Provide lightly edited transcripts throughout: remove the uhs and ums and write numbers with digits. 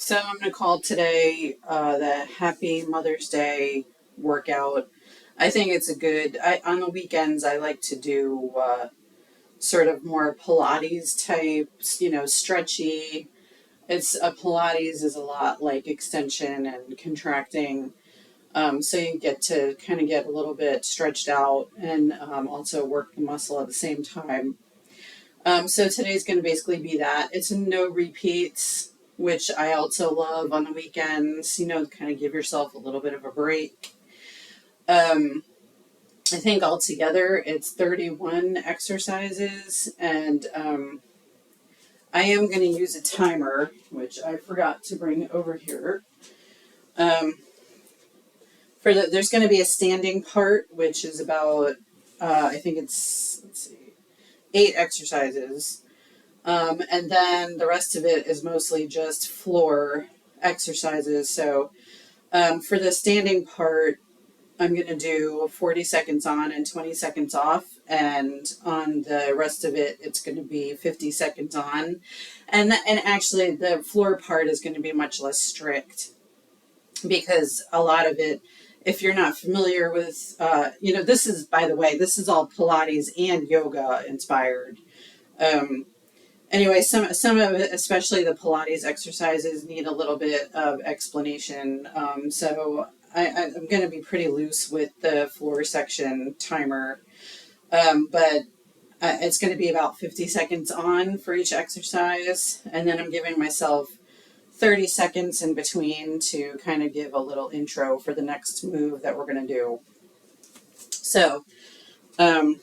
So I'm going to call today the Happy Mother's Day workout. I think it's a good. On the weekends I like to do sort of more Pilates types, stretchy. It's a Pilates is a lot like extension and contracting, so you get to kind of get a little bit stretched out and also work the muscle at the same time. So today's going to basically be that. It's a no repeats, which I also love on the weekends, kind of give yourself a little bit of a break. I think altogether it's 31 exercises, and I am going to use a timer, which I forgot to bring over here. Um, there's going to be a standing part, which is about, I think it's, let's see, 8 exercises. And then the rest of it is mostly just floor exercises. So for the standing part, I'm going to do 40 seconds on and 20 seconds off. And on the rest of it, it's going to be 50 seconds on. And actually, the floor part is going to be much less strict because a lot of it, if you're not familiar with, this is, by the way, this is all Pilates and yoga inspired. Um, Anyway, some of it, especially the Pilates exercises, need a little bit of explanation. So I'm going to be pretty loose with the floor section timer, but it's going to be about 50 seconds on for each exercise, and then I'm giving myself 30 seconds in between to kind of give a little intro for the next move that we're going to do. So, um,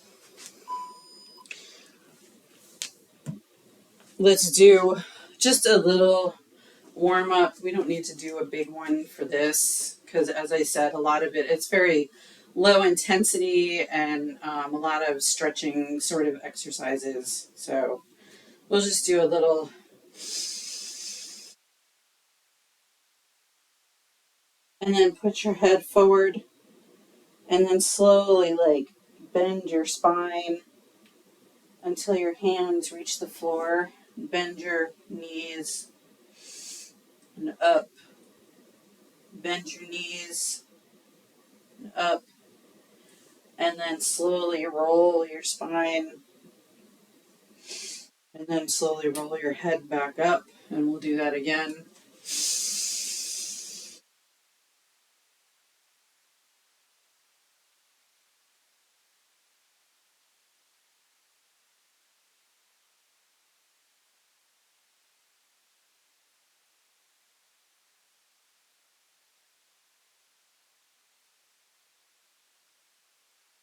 let's do just a little warm up. We don't need to do a big one for this because, as I said, a lot of it's very low intensity and a lot of stretching sort of exercises. So we'll just do a little. And then put your head forward and then slowly, like, bend your spine until your hands reach the floor. Bend your knees and up. Bend your knees and up. And then slowly roll your spine. And then slowly roll your head back up. And we'll do that again.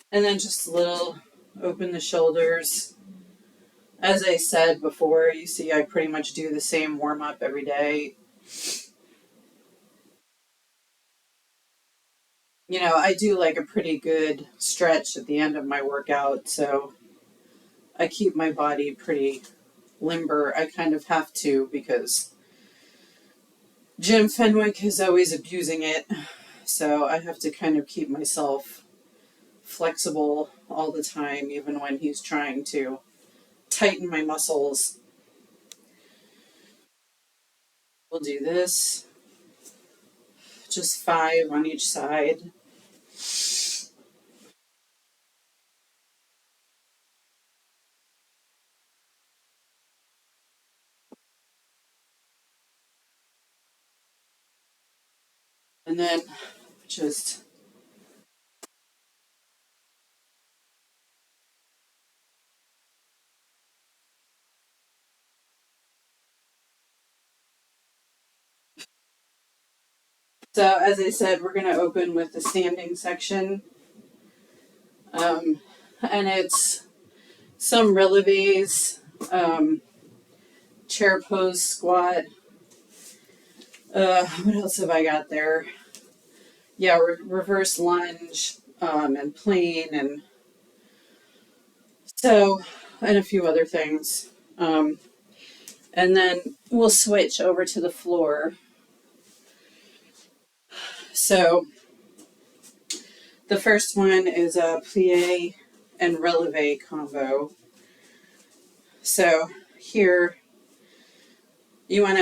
And then just a little open the shoulders. As I said before, you see I pretty much do the same warm up every day. I do like a pretty good stretch at the end of my workout, so I keep my body pretty limber. I kind of have to because Jim Fenwick is always abusing it, so I have to kind of keep myself flexible all the time, even when he's trying to tighten my muscles. We'll do this, just 5 on each side. And then just so, as I said, we're going to open with the standing section. And it's some releves, chair pose squat. What else have I got there? Yeah, reverse lunge, and plane, and so, and a few other things. And then we'll switch over to the floor. So the first one is a plie and releve combo. So here You want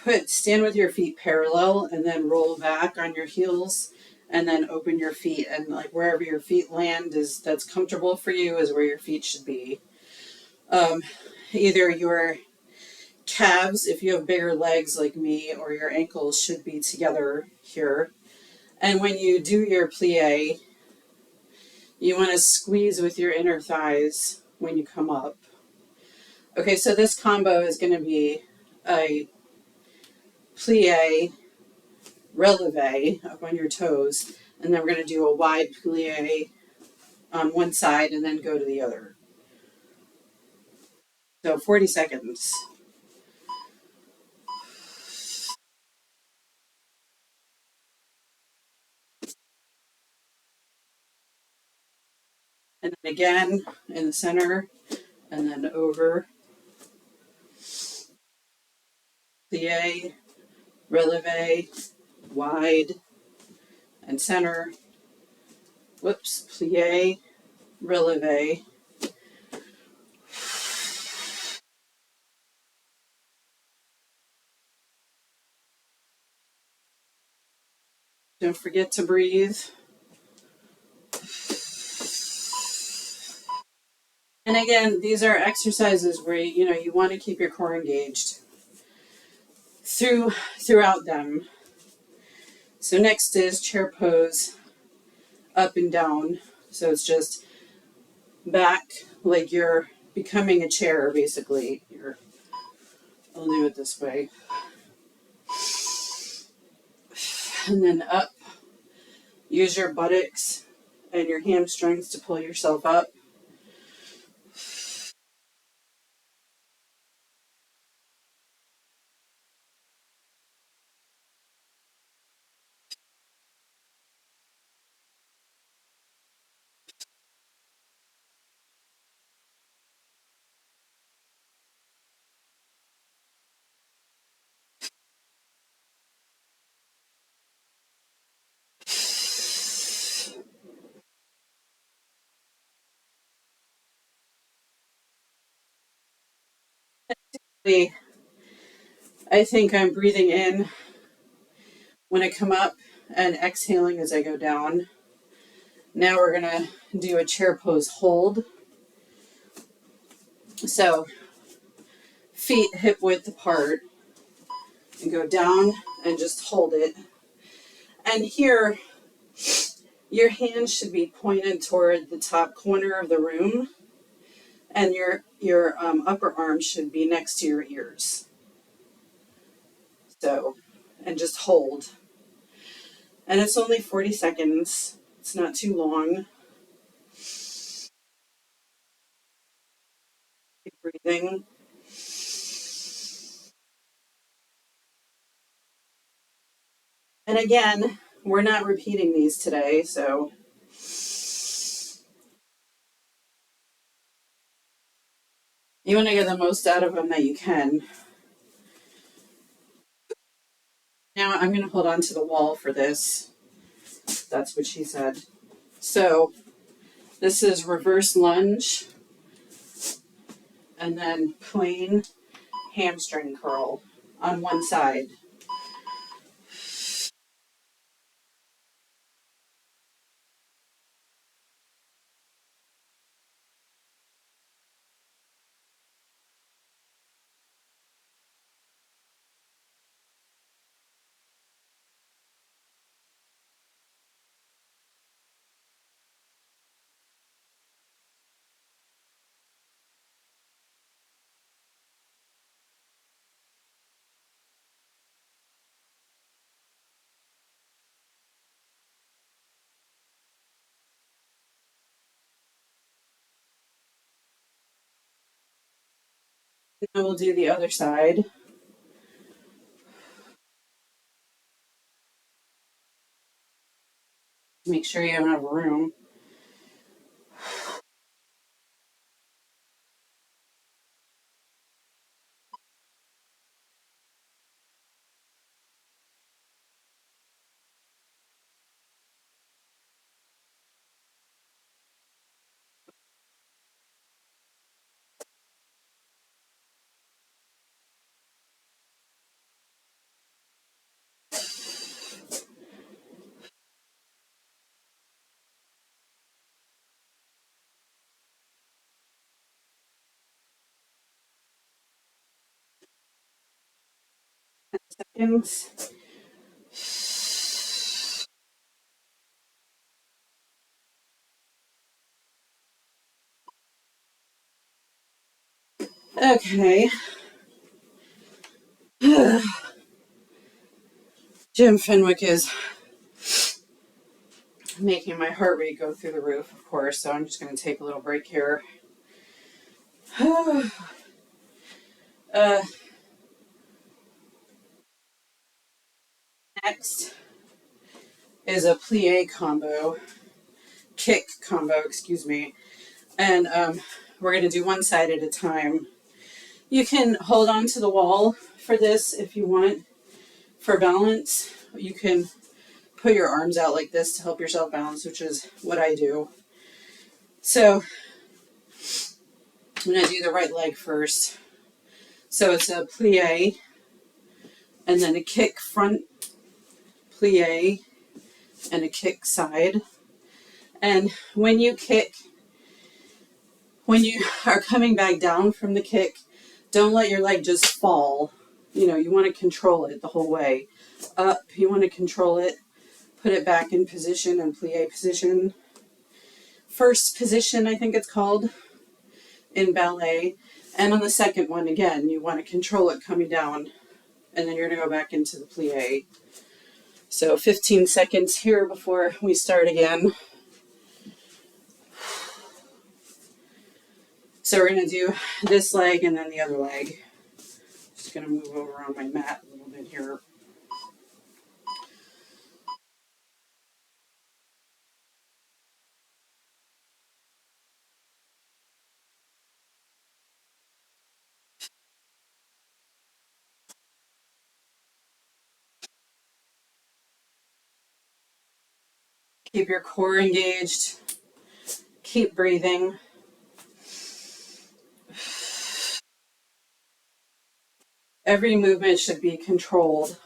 to stand with your feet parallel and then roll back on your heels and then open your feet, and like wherever your feet land is that's comfortable for you is where your feet should be. Um, Either your calves, if you have bigger legs like me, or your ankles should be together here. And when you do your plie, you want to squeeze with your inner thighs when you come up. Okay, so this combo is going to be a plie releve up on your toes, and then we're going to do a wide plie on one side and then go to the other. So 40 seconds. And then again in the center, and then over, plie, releve, wide, and center. Whoops, plie, releve. Don't forget to breathe. And again, these are exercises where you want to keep your core engaged throughout them. So next is chair pose, up and down. So it's just back like you're becoming a chair, basically. I'll do it this way. And then up. Use your buttocks and your hamstrings to pull yourself up. I think I'm breathing in when I come up and exhaling as I go down. Now we're going to do a chair pose hold. So feet hip width apart and go down and just hold it. And here, your hands should be pointed toward the top corner of the room, and your upper arm should be next to your ears. So, and just hold. And it's only 40 seconds. It's not too long. Keep breathing. And again, we're not repeating these today, so you want to get the most out of them that you can. Now I'm going to hold on to the wall for this. That's what she said. So this is reverse lunge and then plain hamstring curl on one side. Now we'll do the other side. Make sure you have enough room. Seconds. Okay. Jim Fenwick is making my heart rate go through the roof, of course, so I'm just going to take a little break here. uh, Next is a plie combo, kick combo, excuse me. And we're going to do one side at a time. You can hold on to the wall for this if you want for balance. You can put your arms out like this to help yourself balance, which is what I do. So I'm going to do the right leg first. So it's a plie and then a kick front plie and a kick side. And when you kick, when you are coming back down from the kick, don't let your leg just fall. You know, you want to control it the whole way. Up, you want to control it, put it back in position and plie position. First position, I think it's called, in ballet. And on the second one, again, you want to control it coming down, and then you're going to go back into the plie. So 15 seconds here before we start again. So we're going to do this leg and then the other leg. Just going to move over on my mat a little bit here. Keep your core engaged. Keep breathing. Every movement should be controlled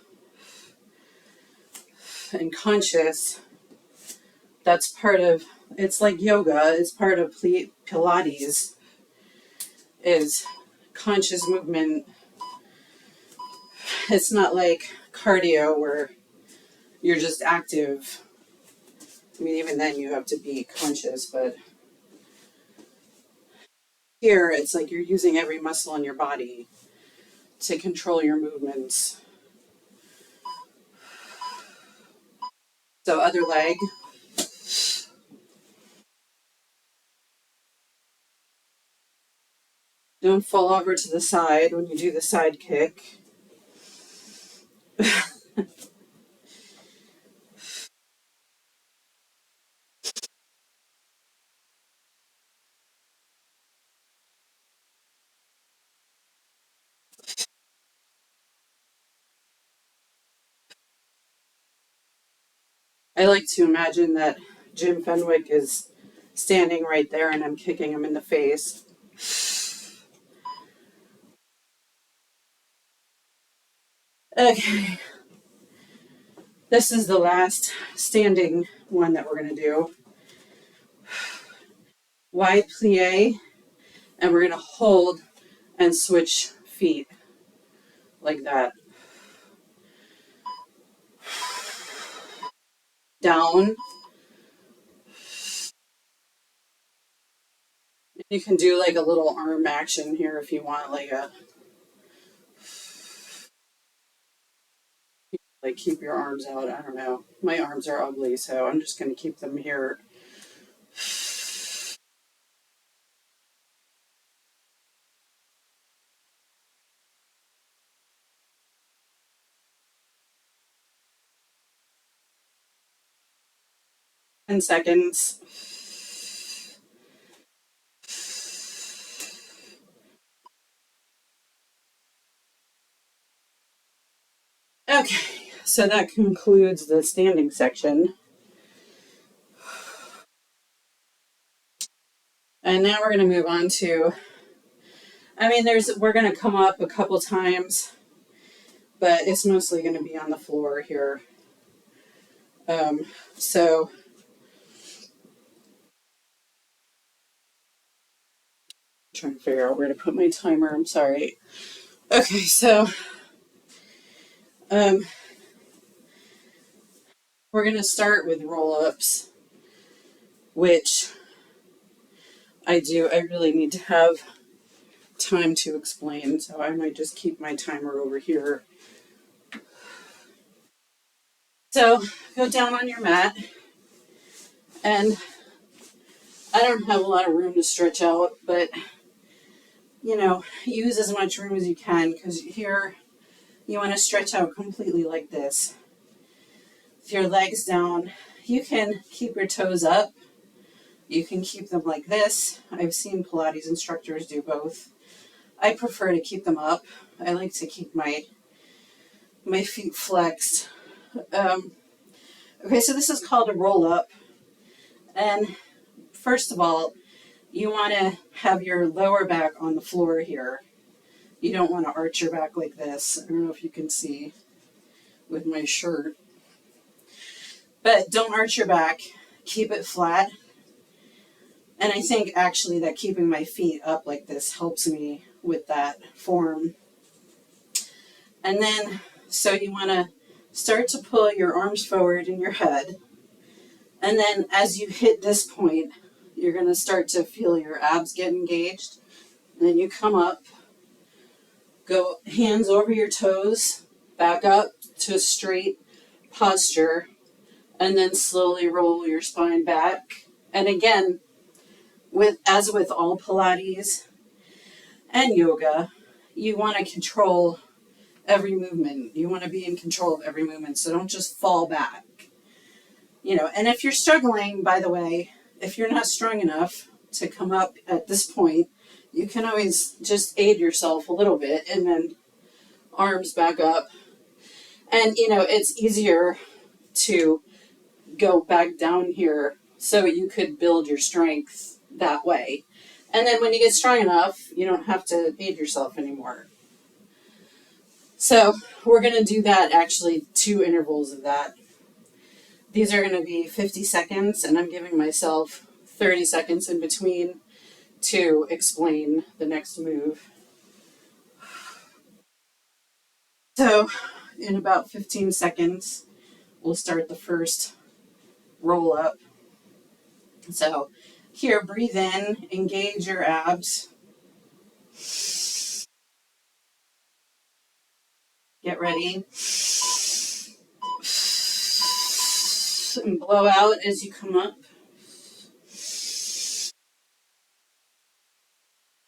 and conscious. That's part of, it's like yoga, it's part of Pilates, is conscious movement. It's not like cardio where you're just active. I mean, even then you have to be conscious, but here it's like you're using every muscle in your body to control your movements. So other leg. Don't fall over to the side when you do the side kick. I like to imagine that Jim Fenwick is standing right there and I'm kicking him in the face. Okay, this is the last standing one that we're going to do. Wide plie, and we're going to hold and switch feet like that. Down. You can do like a little arm action here if you want, like keep your arms out. I don't know. My arms are ugly, so I'm just going to keep them here. Ten seconds. Okay, so that concludes the standing section. And now we're going to move on to, I mean, we're going to come up a couple times, but it's mostly going to be on the floor here. So I'm trying to figure out where to put my timer. I'm sorry. Okay, so Um, we're going to start with roll-ups, which I do. I really need to have time to explain, so I might just keep my timer over here. So go down on your mat, and I don't have a lot of room to stretch out, but use as much room as you can, because here you want to stretch out completely like this. With your legs down, you can keep your toes up. You can keep them like this. I've seen Pilates instructors do both. I prefer to keep them up. I like to keep my feet flexed. Okay, so this is called a roll up. And first of all, you want to have your lower back on the floor here. You don't want to arch your back like this. I don't know if you can see with my shirt. But don't arch your back. Keep it flat. And I think actually that keeping my feet up like this helps me with that form. And then, so you want to start to pull your arms forward in your head. And then as you hit this point, you're going to start to feel your abs get engaged. And then you come up, go hands over your toes, back up to a straight posture, and then slowly roll your spine back. And again, as with all Pilates and yoga, you want to control every movement. You want to be in control of every movement, so don't just fall back. And if you're struggling, by the way, if you're not strong enough to come up at this point, you can always just aid yourself a little bit and then arms back up. And, it's easier to go back down here so you could build your strength that way. And then when you get strong enough, you don't have to aid yourself anymore. So we're going to do that, actually, 2 intervals of that. These are going to be 50 seconds, and I'm giving myself 30 seconds in between to explain the next move. So in about 15 seconds, we'll start the first roll up. So here, breathe in, engage your abs. Get ready. And blow out as you come up.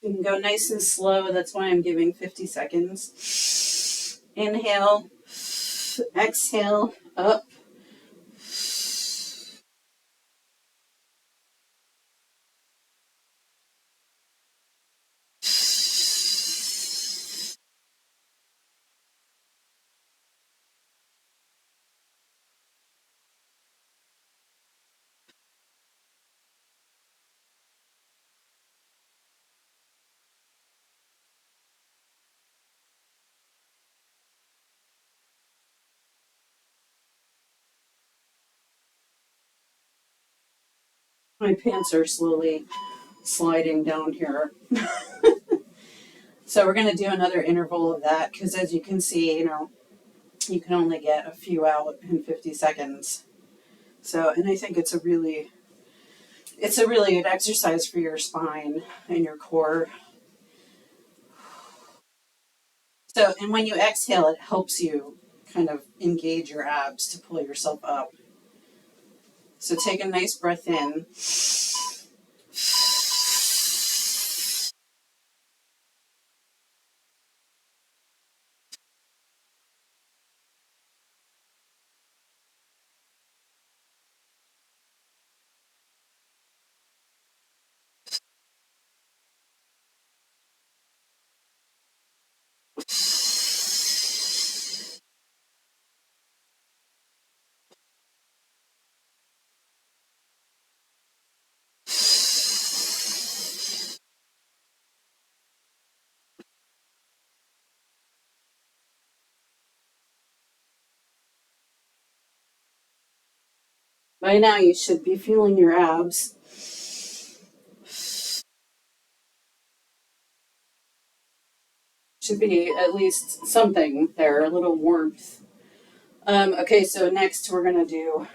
You can go nice and slow. That's why I'm giving 50 seconds. Inhale. Exhale. Up. My pants are slowly sliding down here. So we're going to do another interval of that because as you can see, you can only get a few out in 50 seconds. So, and I think it's a really good exercise for your spine and your core. So, and when you exhale, it helps you kind of engage your abs to pull yourself up. So take a nice breath in. By now you should be feeling your abs. Should be at least something there, a little warmth. Okay, so next we're going to do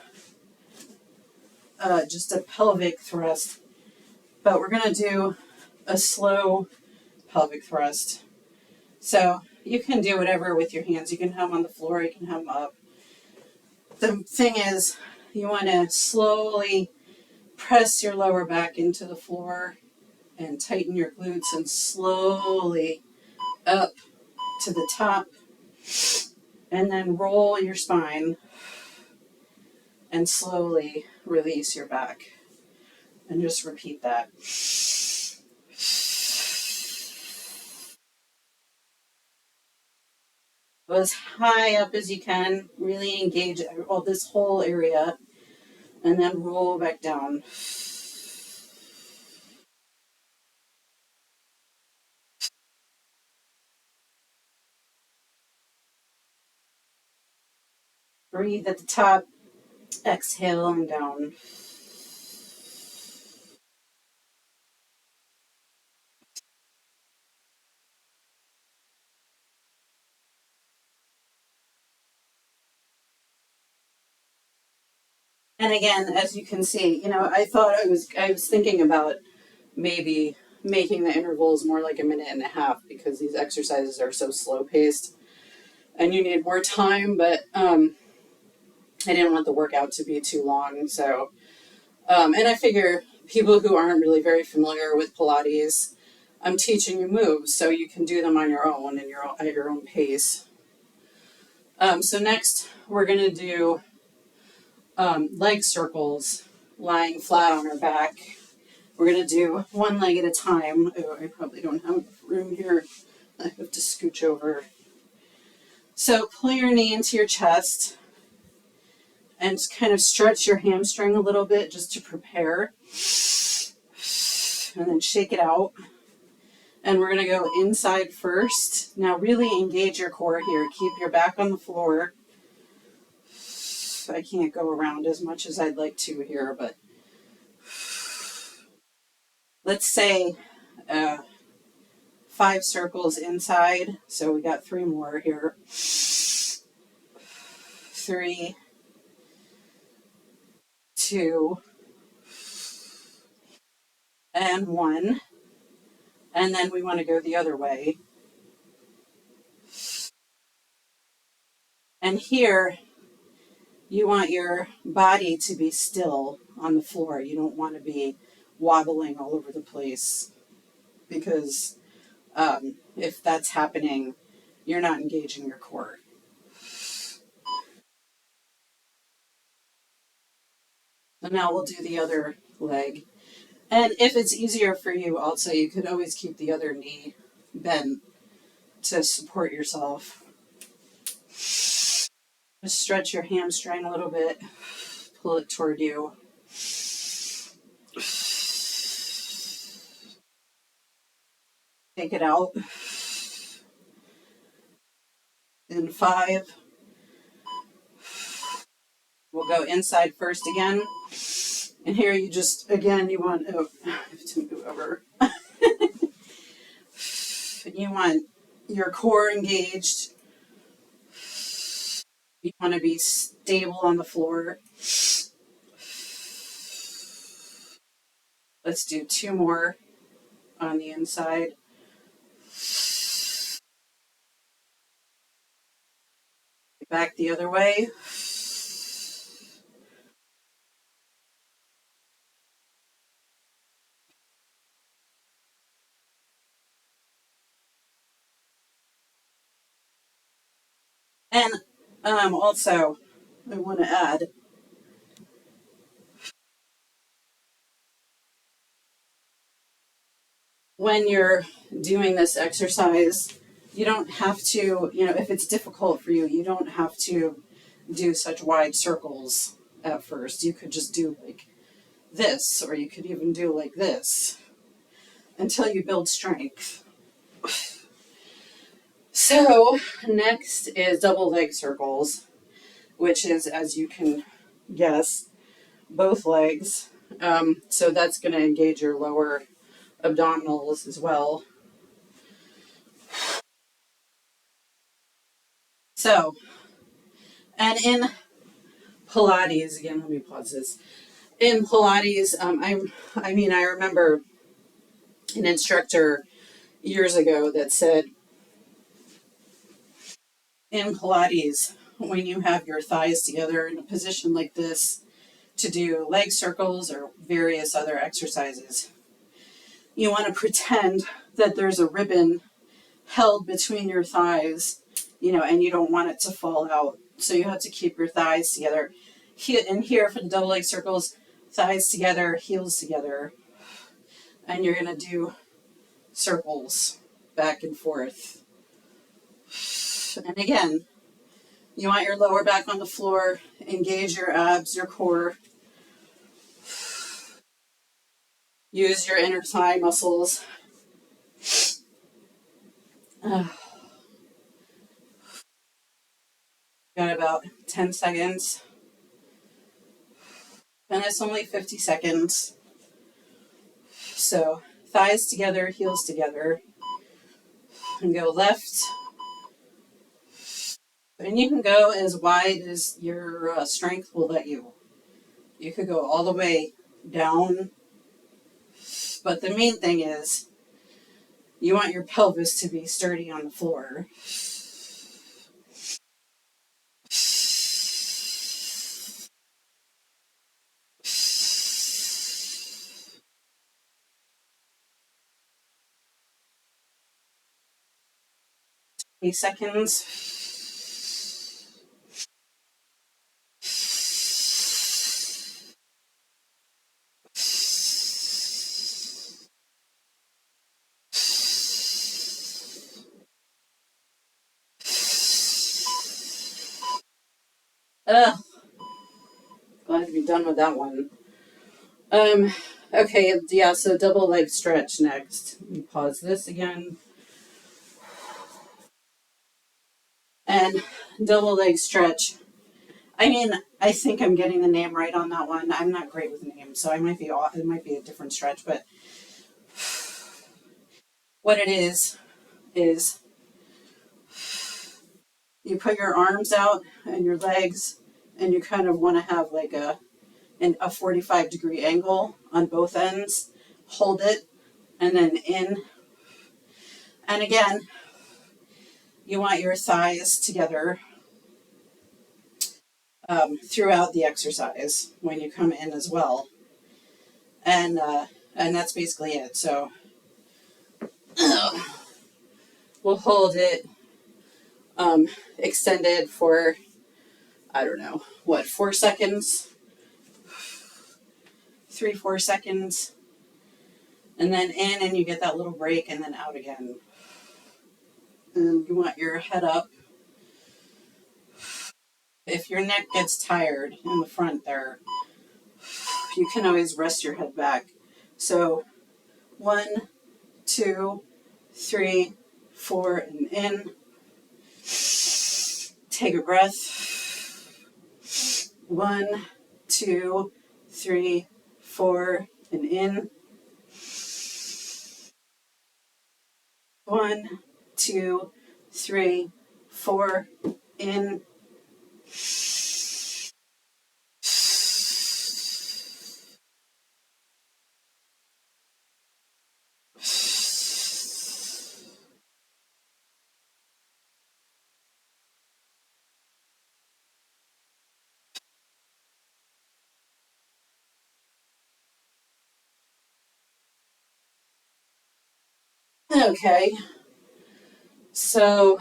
just a pelvic thrust, but we're going to do a slow pelvic thrust. So you can do whatever with your hands. You can have them on the floor, you can have them up. The thing is, you want to slowly press your lower back into the floor and tighten your glutes and slowly up to the top, and then roll your spine and slowly release your back. And just repeat that. Go as high up as you can, really engage all this whole area, and then roll back down. Breathe at the top, exhale and down. And again, as you can see, I was thinking about maybe making the intervals more like a minute and a half because these exercises are so slow paced and you need more time, but I didn't want the workout to be too long. So, and I figure people who aren't really very familiar with Pilates, I'm teaching you moves so you can do them on your own and at your own pace. So next we're going to do leg circles, lying flat on our back. We're going to do one leg at a time. Oh, I probably don't have room here. I have to scooch over. So pull your knee into your chest and kind of stretch your hamstring a little bit just to prepare. And then shake it out. And we're going to go inside first. Now really engage your core here. Keep your back on the floor. I can't go around as much as I'd like to here, but let's say 5 circles inside. So we got 3 more here. 3, 2, and 1. And then we want to go the other way. And here, you want your body to be still on the floor. You don't want to be wobbling all over the place because if that's happening, you're not engaging your core. So now we'll do the other leg. And if it's easier for you also, you could always keep the other knee bent to support yourself. Just stretch your hamstring a little bit, pull it toward you. Take it out. In 5. We'll go inside first again. And here you just, again, you want, I have to move over. You want your core engaged. You want to be stable on the floor. Let's do 2 more on the inside. Back the other way. And also, I want to add, when you're doing this exercise, you don't have to, if it's difficult for you, you don't have to do such wide circles at first. You could just do like this, or you could even do like this until you build strength. So next is double leg circles, which is, as you can guess, both legs. So that's going to engage your lower abdominals as well. So, And in Pilates, again, let me pause this. In Pilates, I remember an instructor years ago that said in Pilates, when you have your thighs together in a position like this to do leg circles or various other exercises, you want to pretend that there's a ribbon held between your thighs, and you don't want it to fall out. So you have to keep your thighs together. And here for the double leg circles, thighs together, heels together. And you're going to do circles back and forth. And again, you want your lower back on the floor, engage your abs, your core. Use your inner thigh muscles. Got about 10 seconds. And it's only 50 seconds. So thighs together, heels together. And go left. And you can go as wide as your strength will let you. You could go all the way down. But the main thing is you want your pelvis to be sturdy on the floor. Seconds. Glad to be done with that one. Okay, yeah, so double leg stretch next. Let me pause this again. And double leg stretch. I think I'm getting the name right on that one. I'm not great with names, so it might be a different stretch, but what it is you put your arms out and your legs, and you kind of want to have like a 45-degree angle on both ends. Hold it, and then in. And again, you want your thighs together throughout the exercise when you come in as well. And that's basically it. So we'll hold it extended for, I don't know, 4 seconds? 3-4 seconds. And then in, and you get that little break, and then out again. And you want your head up. If your neck gets tired in the front there, you can always rest your head back. So 1, 2, 3, 4, and in. Take a breath. 1, 2, 3, 4, and in. 1, 2, 3, 4, in. Okay, so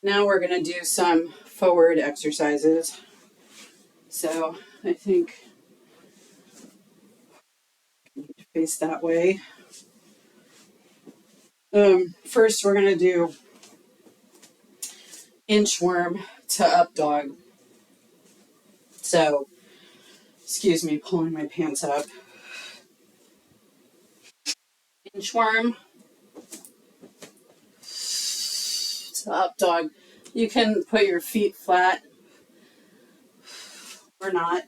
now we're going to do some forward exercises. So I think face that way. First, we're going to do inchworm to up dog. So, excuse me, pulling my pants up. Inchworm to up dog. You can put your feet flat or not.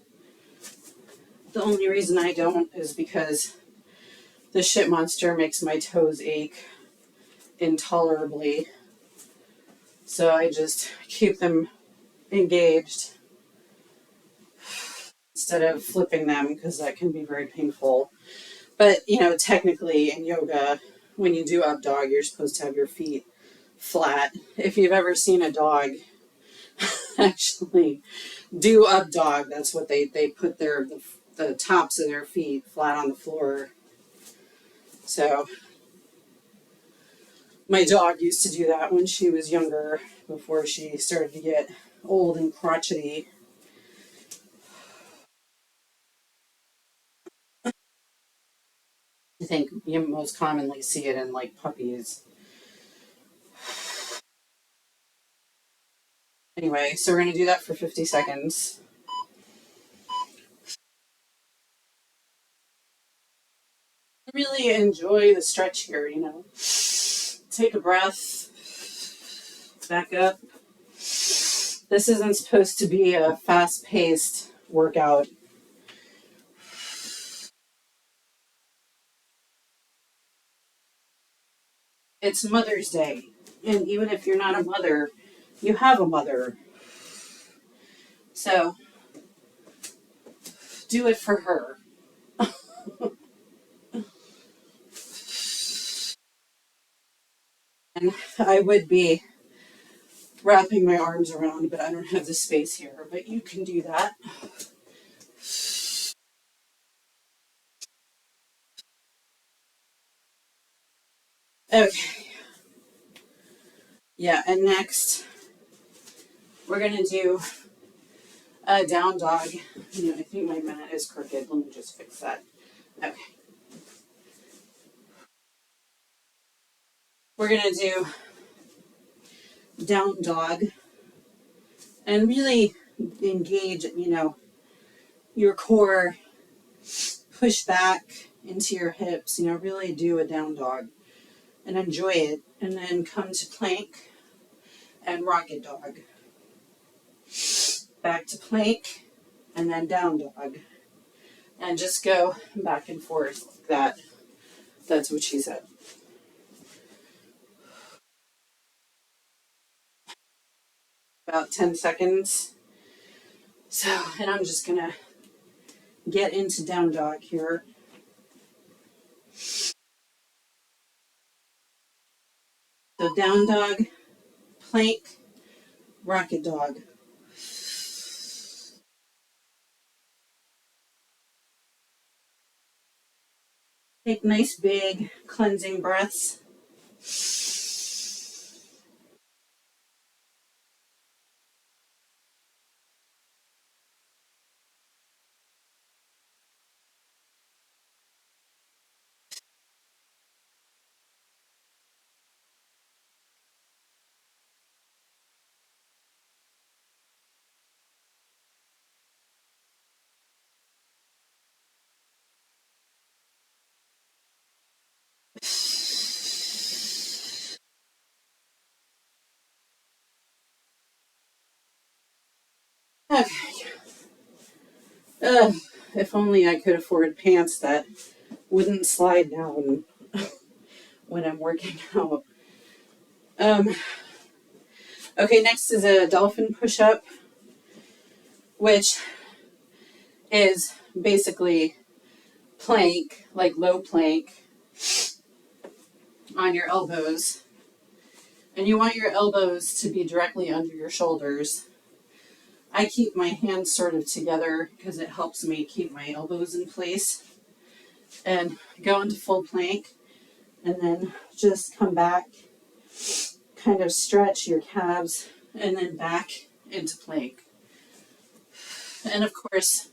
The only reason I don't is because the shit monster makes my toes ache intolerably. So I just keep them engaged instead of flipping them because that can be very painful. But, technically in yoga, when you do up dog, you're supposed to have your feet flat. If you've ever seen a dog actually do up dog, that's what they put the tops of their feet flat on the floor. So my dog used to do that when she was younger, before she started to get old and crotchety. I think you most commonly see it in like puppies. Anyway, so we're going to do that for 50 seconds. Really enjoy the stretch here. Take a breath, back up. This isn't supposed to be a fast paced workout. It's Mother's Day. And even if you're not a mother, you have a mother. So do it for her. And I would be wrapping my arms around, but I don't have the space here. But you can do that. Okay. Yeah, and next we're going to do a down dog. I think my mat is crooked. Let me just fix that. Okay. We're going to do down dog and really engage, your core, push back into your hips, really do a down dog and enjoy it. And then come to plank and rocket dog. Back to plank and then down dog. And just go back and forth like that. That's what she said. About 10 seconds. So, and I'm just going to get into down dog here. So down dog, plank, rocket dog. Take nice big cleansing breaths. Okay. If only I could afford pants that wouldn't slide down when I'm working out. Um, okay, next is a dolphin push-up, which is basically plank, like low plank, on your elbows. And you want your elbows to be directly under your shoulders. I keep my hands sort of together because it helps me keep my elbows in place. And go into full plank and then just come back, kind of stretch your calves and then back into plank. And of course,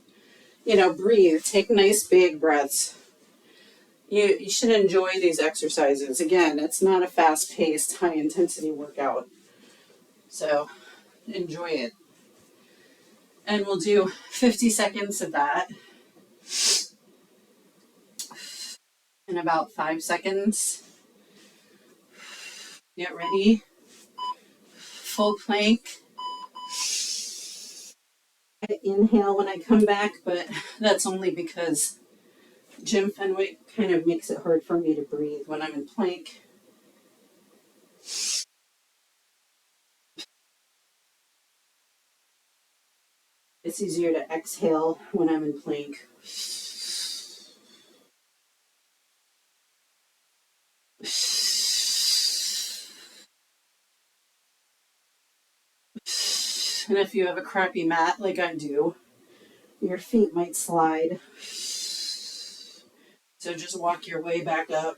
breathe, take nice big breaths. You should enjoy these exercises. Again, it's not a fast-paced, high-intensity workout. So enjoy it. And we'll do 50 seconds of that in about 5 seconds. Get ready. Full plank. I inhale when I come back, but that's only because Jim Fenwick kind of makes it hard for me to breathe when I'm in plank. It's easier to exhale when I'm in plank. And if you have a crappy mat like I do, your feet might slide. So just walk your way back up.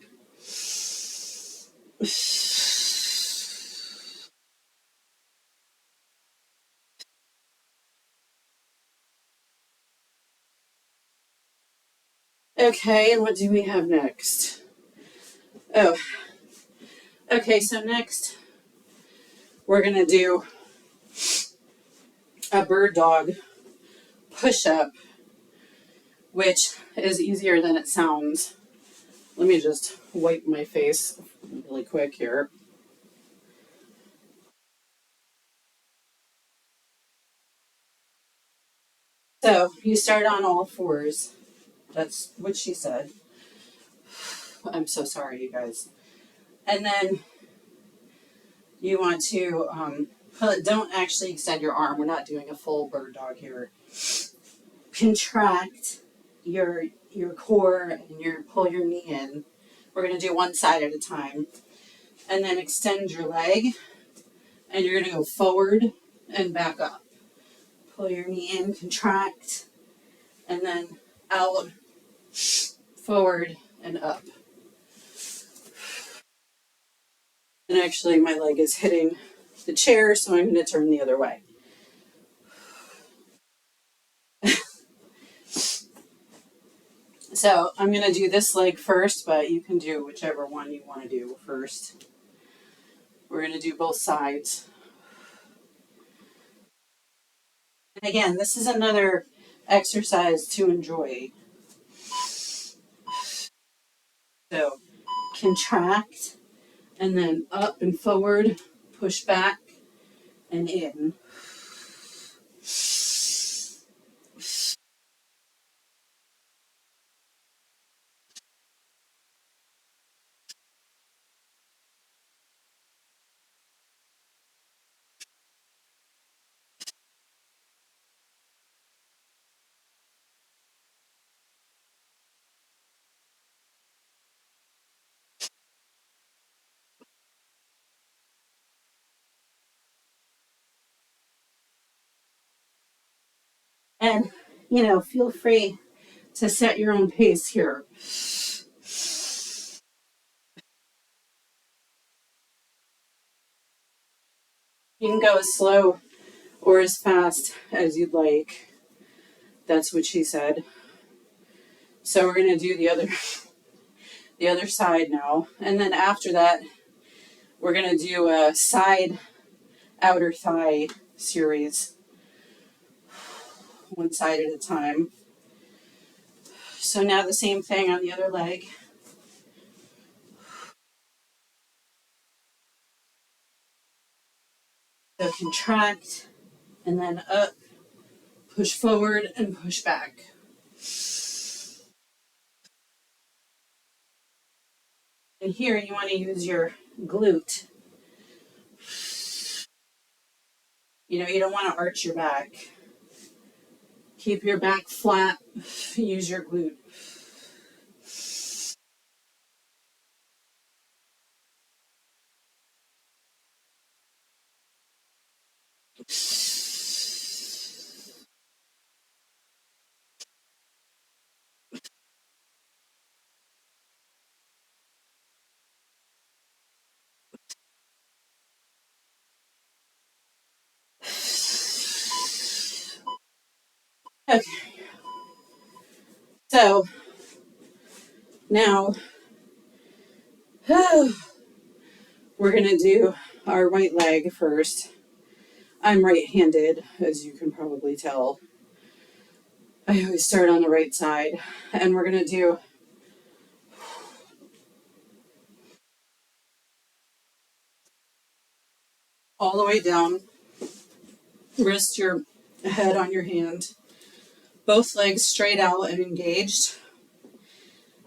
Okay, and what do we have next? Oh, okay, so next we're going to do a bird dog push up, which is easier than it sounds. Let me just wipe my face really quick here. So you start on all fours. That's what she said. I'm so sorry, you guys. And then you want to don't actually extend your arm. We're not doing a full bird dog here. Contract your core and pull your knee in. We're going to do one side at a time. And then extend your leg, and you're going to go forward and back up. Pull your knee in, contract, and then out, forward, and up. And actually, my leg is hitting the chair, so I'm going to turn the other way. So I'm going to do this leg first, but you can do whichever one you want to do first. We're going to do both sides. And again, this is another exercise to enjoy. So contract, and then up and forward, push back and in. And, feel free to set your own pace here. You can go as slow or as fast as you'd like. That's what she said. So we're going to do the other side now. And then after that, we're going to do a side outer thigh series. One side at a time. So now the same thing on the other leg. So contract and then up, push forward and push back. And here you want to use your glute. You don't want to arch your back. Keep your back flat. Use your glute. Okay. So now we're going to do our right leg first. I'm right-handed, as you can probably tell. I always start on the right side. And we're going to do all the way down. Rest your head on your hand. Both legs straight out and engaged.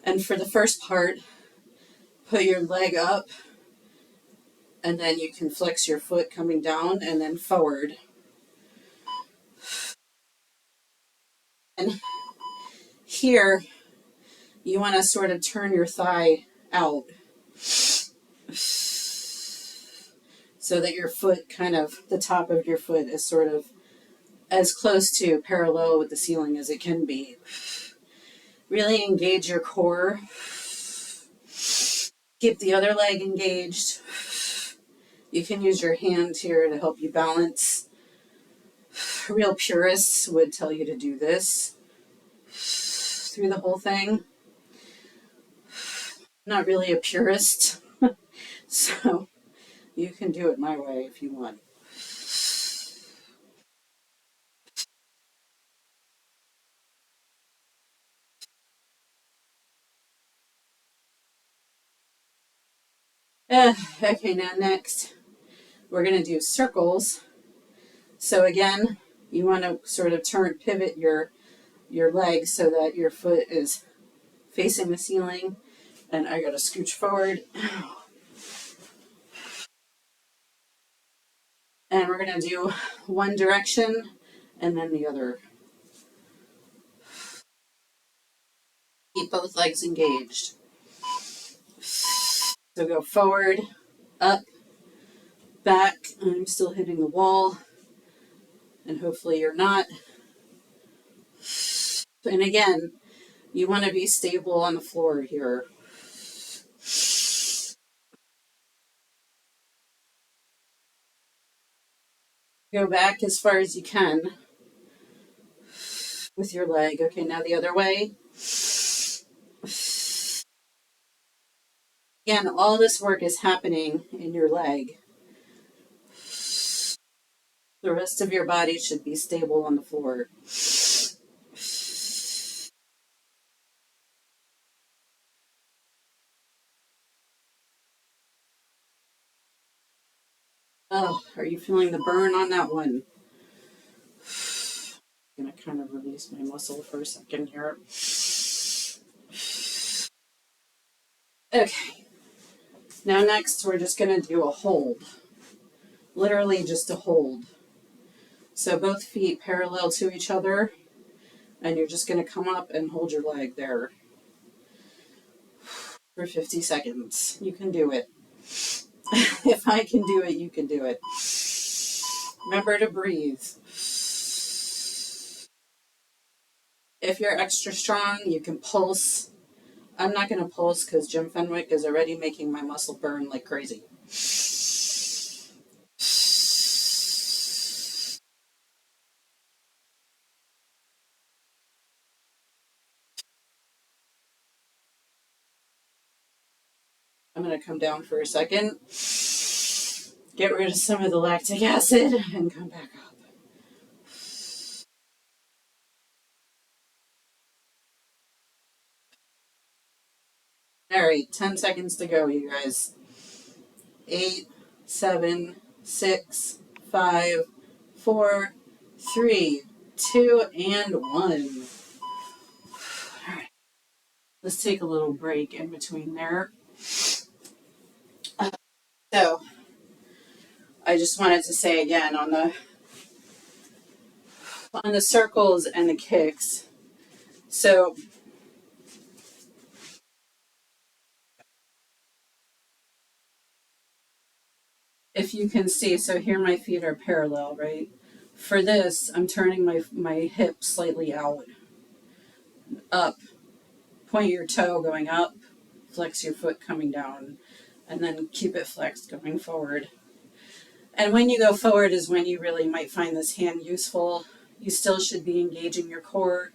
And for the first part, put your leg up, and then you can flex your foot coming down and then forward. And here, you want to sort of turn your thigh out so that your foot kind of, the top of your foot is sort of as close to parallel with the ceiling as it can be. Really engage your core. Keep the other leg engaged. You can use your hand here to help you balance. Real purists would tell you to do this through the whole thing. I'm not really a purist, so you can do it my way if you want. Okay, now next we're going to do circles. So again, you want to sort of pivot your leg so that your foot is facing the ceiling. And I got to scooch forward. And we're going to do one direction and then the other. Keep both legs engaged. So go forward, up, back. I'm still hitting the wall. And hopefully you're not. And again, you want to be stable on the floor here. Go back as far as you can with your leg. Okay, now the other way. Again, all this work is happening in your leg. The rest of your body should be stable on the floor. Oh, are you feeling the burn on that one? I'm going to kind of release my muscle for a second here. Okay. Now next, we're just going to do a hold. Literally just a hold. So both feet parallel to each other, and you're just going to come up and hold your leg there for 50 seconds. You can do it. If I can do it, you can do it. Remember to breathe. If you're extra strong, you can pulse. I'm not going to pulse because Jim Fenwick is already making my muscle burn like crazy. I'm going to come down for a second, get rid of some of the lactic acid, and come back up. All right, 10 seconds to go, you guys. 8, 7, 6, 5, 4, 3, 2, and 1. All right, let's take a little break in between there. So, I just wanted to say again on the circles and the kicks. So, if you can see, so here my feet are parallel, right? For this, I'm turning my hip slightly out, up. Point your toe going up, flex your foot coming down, and then keep it flexed going forward. And when you go forward is when you really might find this hand useful. You still should be engaging your core.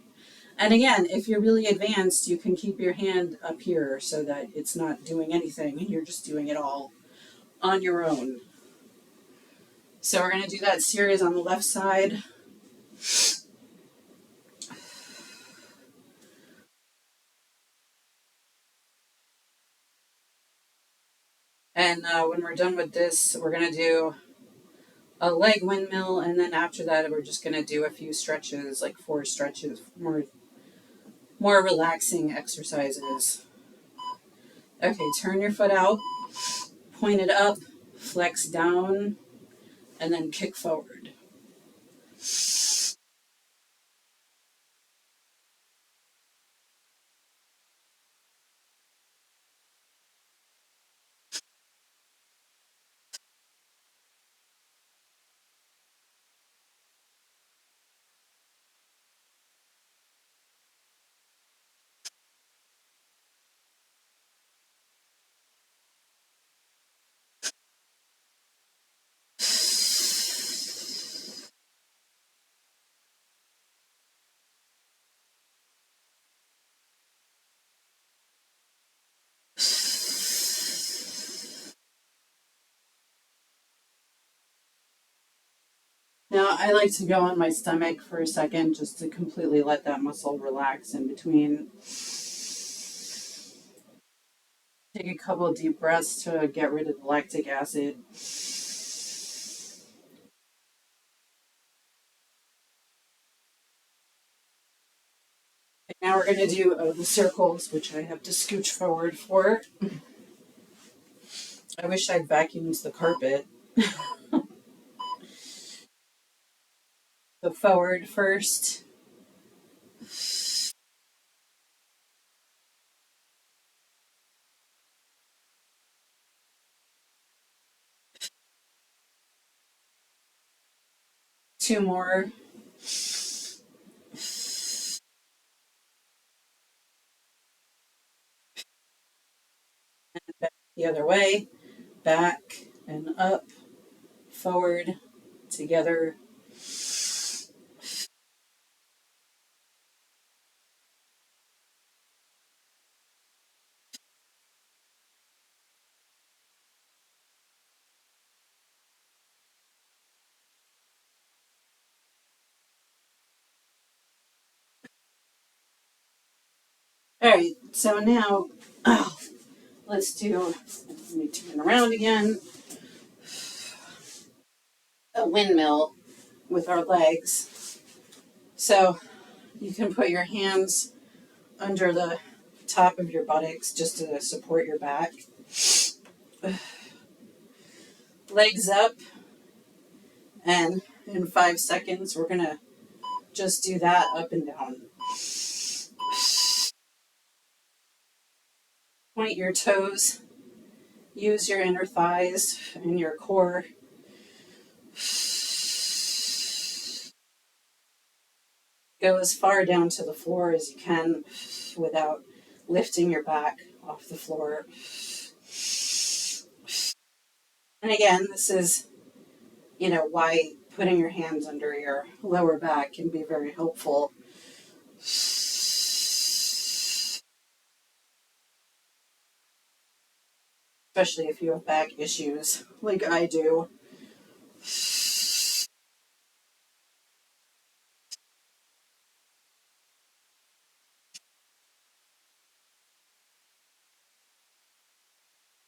And again, if you're really advanced, you can keep your hand up here so that it's not doing anything. You're just doing it all on your own. So we're going to do that series on the left side. And when we're done with this, we're going to do a leg windmill, and then after that, we're just going to do a few stretches, like 4 stretches, more relaxing exercises. Okay, turn your foot out, point it up, flex down, and then kick forward. I like to go on my stomach for a second just to completely let that muscle relax in between. Take a couple of deep breaths to get rid of the lactic acid. And now we're going to do the circles, which I have to scooch forward for. I wish I'd vacuumed the carpet. So forward first. Two more. Back the other way. Back and up. Forward. Together. All right, so now let's do, let me turn around again, a windmill with our legs. So you can put your hands under the top of your buttocks just to support your back. Legs up, and in 5 seconds, we're going to just do that up and down. Point your toes, use your inner thighs and your core. Go as far down to the floor as you can without lifting your back off the floor. And again, this is, why putting your hands under your lower back can be very helpful. Especially if you have back issues like I do.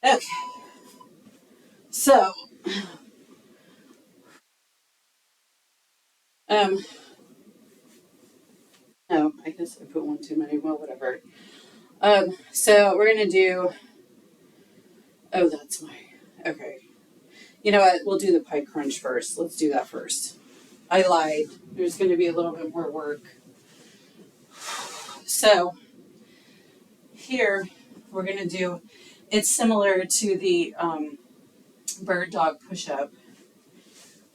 Okay, so no, I guess I put one too many. Well, whatever. So we're gonna do. Oh, that's my. Okay. You know what? We'll do the pike crunch first. Let's do that first. I lied. There's going to be a little bit more work. So here we're going to do. It's similar to the bird dog push-up,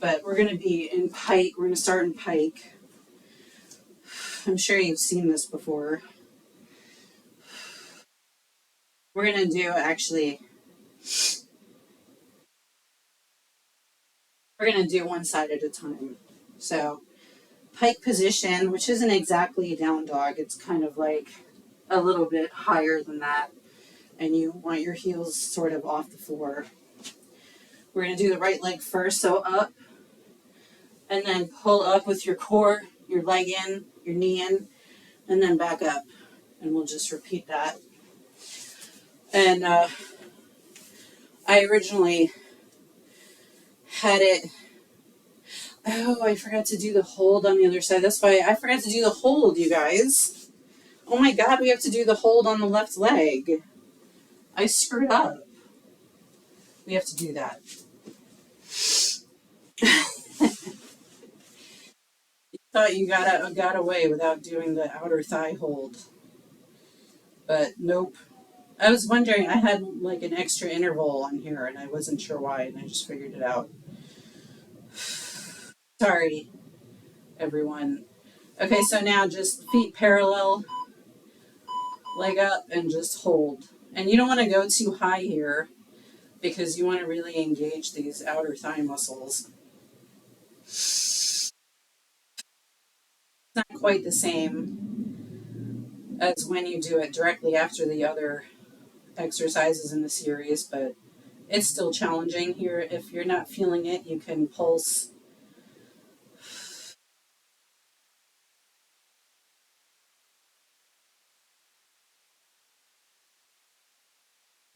but we're going to be in pike. We're going to start in pike. I'm sure you've seen this before. We're going to do we're going to do one side at a time. So pike position, which isn't exactly a down dog. It's kind of like a little bit higher than that. And you want your heels sort of off the floor. We're going to do the right leg first, so up, and then pull up with your core, your leg in, your knee in, and then back up. And we'll just repeat that. And I originally had it. Oh, I forgot to do the hold on the other side. That's why I forgot to do the hold, you guys. Oh my God, we have to do the hold on the left leg. I screwed up. We have to do that. Thought you got away without doing the outer thigh hold, but nope. I was wondering, I had like an extra interval on here and I wasn't sure why, and I just figured it out. Sorry, everyone. Okay, so now just feet parallel, leg up, and just hold. And you don't want to go too high here because you want to really engage these outer thigh muscles. It's not quite the same as when you do it directly after the other exercises in the series, but it's still challenging here. If you're not feeling it, you can pulse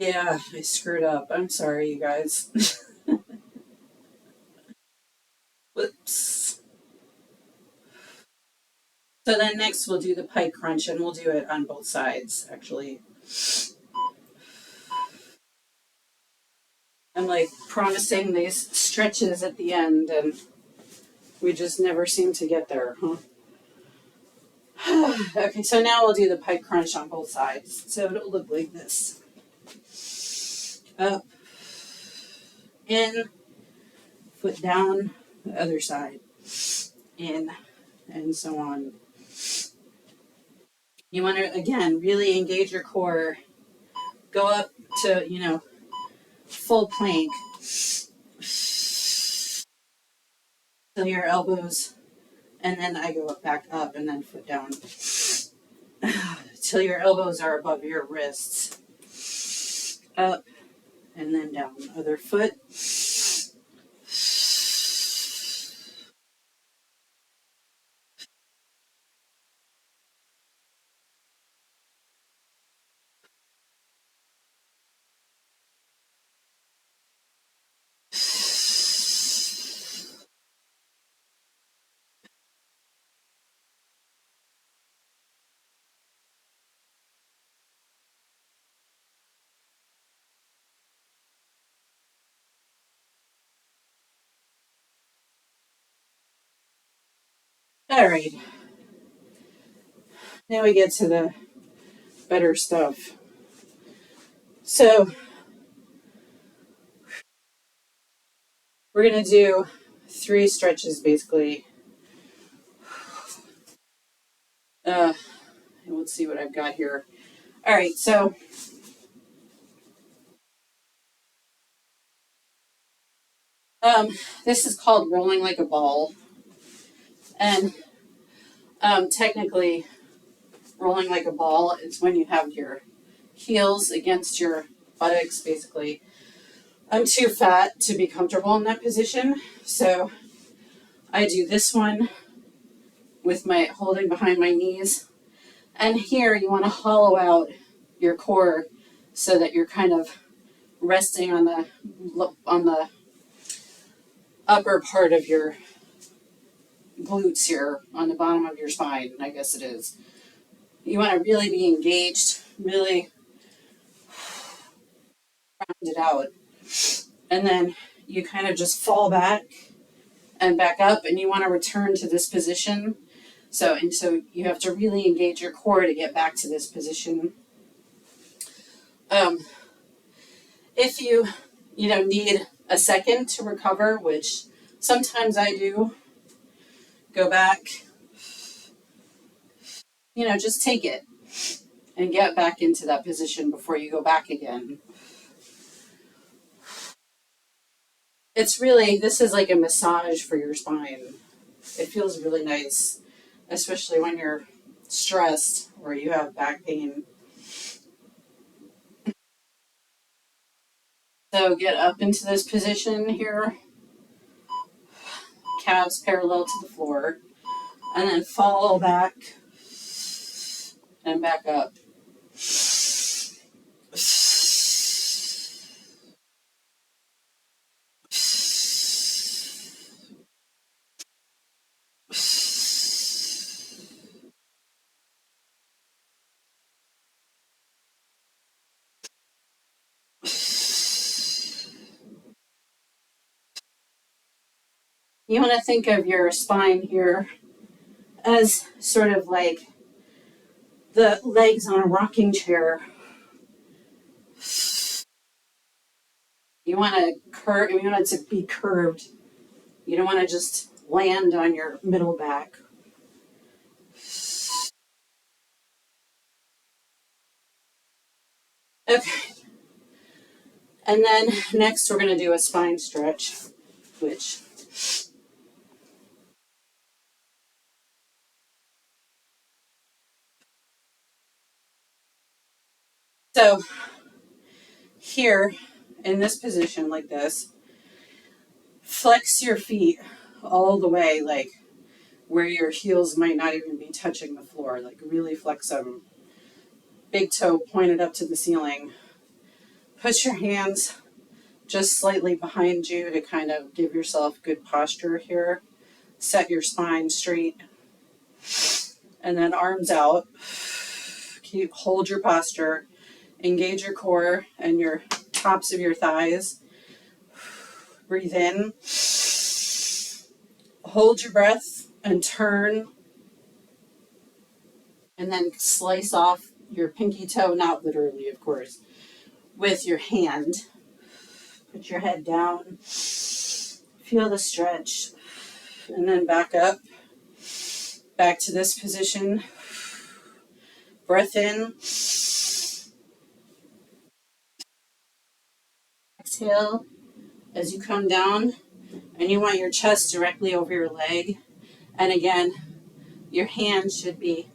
Yeah, I screwed up. I'm sorry, you guys. Whoops. So then next we'll do the pike crunch and we'll do it on both sides, actually. I'm like promising these stretches at the end and we just never seem to get there, huh? Okay, so now we'll do the pike crunch on both sides. So it'll look like this. Up, in, foot down, the other side, in, and so on. You want to, again, really engage your core. Go up to, full plank. Till your elbows, and then I go back up and then foot down. Till your elbows are above your wrists. Up and then down. Other foot. All right. Now we get to the better stuff. So we're going to do 3 stretches basically. And let's see what I've got here. All right, so this is called rolling like a ball. And technically, rolling like a ball is when you have your heels against your buttocks, basically. I'm too fat to be comfortable in that position, so I do this one with my holding behind my knees. And here you want to hollow out your core so that you're kind of resting on the upper part of your glutes here, on the bottom of your spine, I guess it is. You want to really be engaged, really round it out. And then you kind of just fall back and back up, and you want to return to this position. So you have to really engage your core to get back to this position. If you need a second to recover, which sometimes I do, go back. Just take it and get back into that position before you go back again. This is like a massage for your spine. It feels really nice, especially when you're stressed or you have back pain. So get up into this position here, calves parallel to the floor, and then fall back and back up. You want to think of your spine here as sort of like the legs on a rocking chair. You want it to be curved. You don't want to just land on your middle back. Okay. And then next we're going to do a spine stretch, which so here in this position like this, flex your feet all the way, like where your heels might not even be touching the floor, like really flex them. Big toe pointed up to the ceiling. Put your hands just slightly behind you to kind of give yourself good posture here. Set your spine straight. And then arms out. Hold your posture. Engage your core and your tops of your thighs. Breathe in. Hold your breath and turn. And then slice off your pinky toe, not literally, of course, with your hand. Put your head down. Feel the stretch. And then back up. Back to this position. Breath in. Exhale as you come down. And you want your chest directly over your leg. And again, your hand should be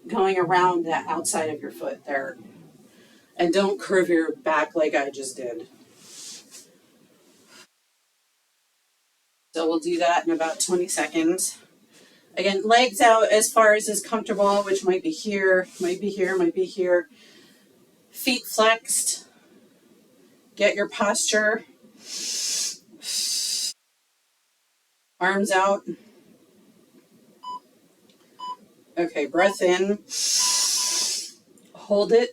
going around the outside of your foot there. And don't curve your back like I just did. So we'll do that in about 20 seconds. Again, legs out as far as is comfortable, which might be here, might be here, might be here. Feet flexed. Get your posture. Arms out. Okay, breath in. Hold it.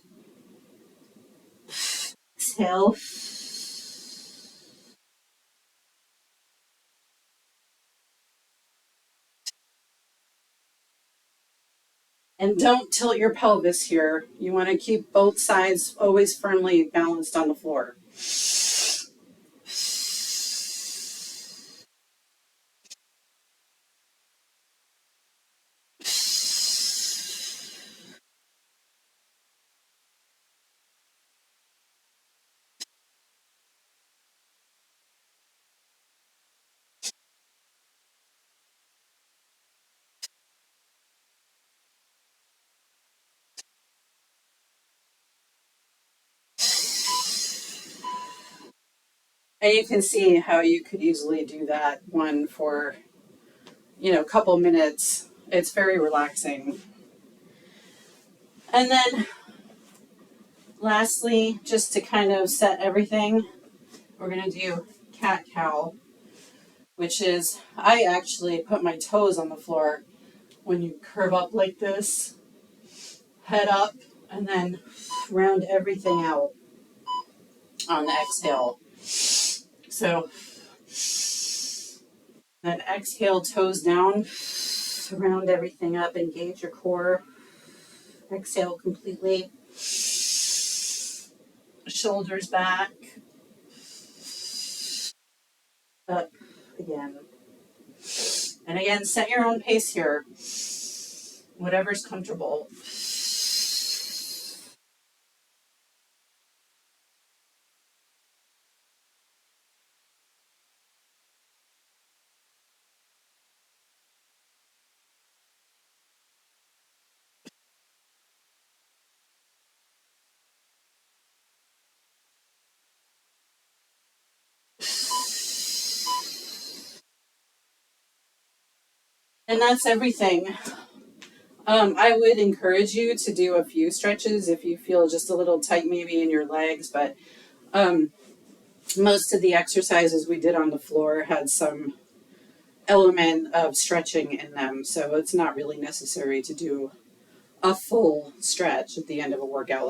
Exhale. And don't tilt your pelvis here. You want to keep both sides always firmly balanced on the floor. And you can see how you could easily do that one for, a couple minutes. It's very relaxing. And then lastly, just to kind of set everything, we're going to do cat-cow, which is, I actually put my toes on the floor when you curve up like this, head up, and then round everything out on the exhale. So then exhale, toes down, round everything up, engage your core. Exhale completely. Shoulders back. Up again. And again, set your own pace here. Whatever's comfortable. And that's everything. I would encourage you to do a few stretches if you feel just a little tight maybe in your legs, but most of the exercises we did on the floor had some element of stretching in them, so it's not really necessary to do a full stretch at the end of a workout like